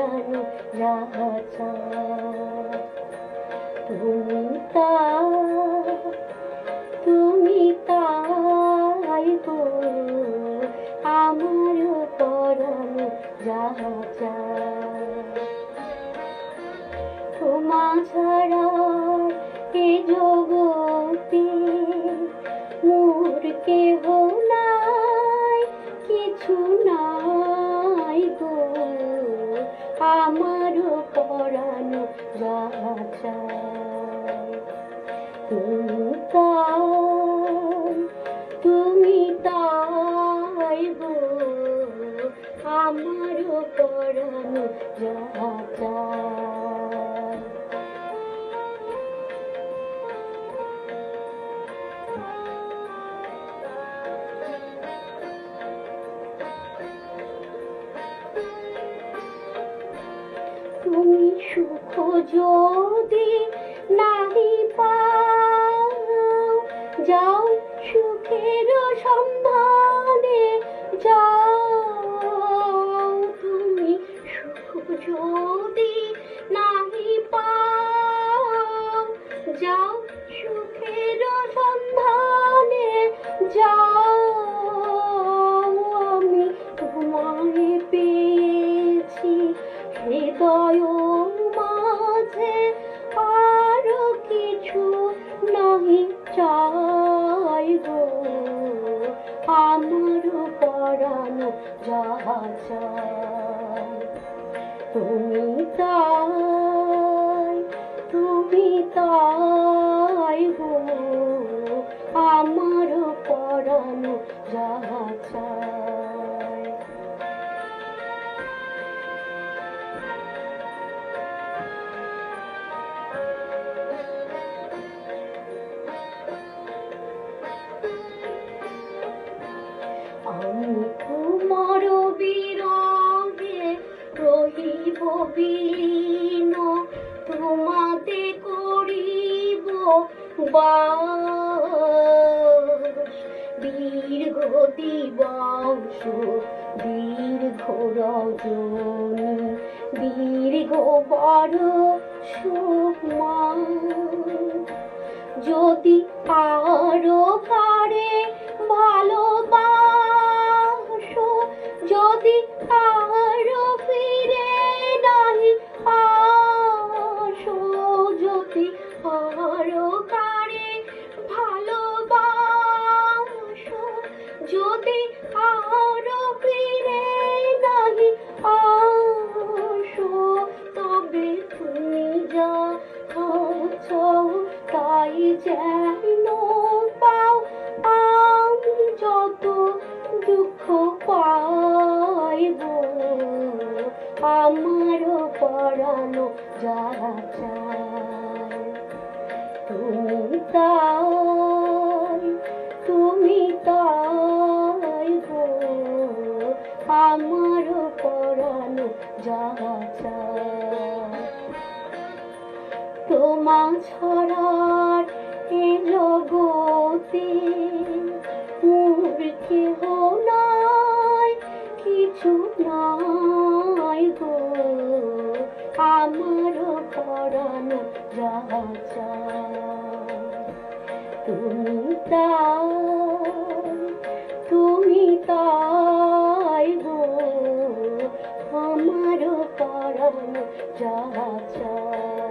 পরানো যাহা চায়। তুমি তাই গো আমার পরানো যাহা চায়। তোমা ছাড়া এ জগতে মোর কেহ নাই, কিছু নাই গো আমার পরানো যাহা চায়। তুমি তাই গো আমার পরানো যাহা চায়। তুমি সুখ যদি নাহি পাও, যাও সুখের সন্ধানে যাও। তুমি সুখ যদি নাহি পাও, যাও সুখের সন্ধানে যাও। আমি তোমায় পেয়েছি হৃদয় মাঝে, আর কিছু নাহি চাই গো আমার পরানো যাহা চায়। তুমি তাই গো আমার পরানো যাহা চায়। আমি তোমার বিরহে রহিব বিলীন, তোমাতে করিব বাস। দীর্ঘ দিবস দীর্ঘ রজনী, দীর্ঘ বরষ মাস। যদি আরো কারে ভালোবাসো, যদি আরো ফিরে নাহি আসো, যদি আরো কারে ভালোবাসো, যদি আরো ফিরে নাহি আসো, তবে তুমি যা চাও তাই যেন পাও। আমি যত দুঃখ পাই গো আমার পরানো যাহা চায়। তুমি তাই গো আমার পরানো যাহা চায়। তোমা ছাড়ার এ জগতে মোর কেহ নাই, কিছু নাই গো আমার পরানো যাহা চায়। তুমি তাই গো আমার পরানো যাহা চায়।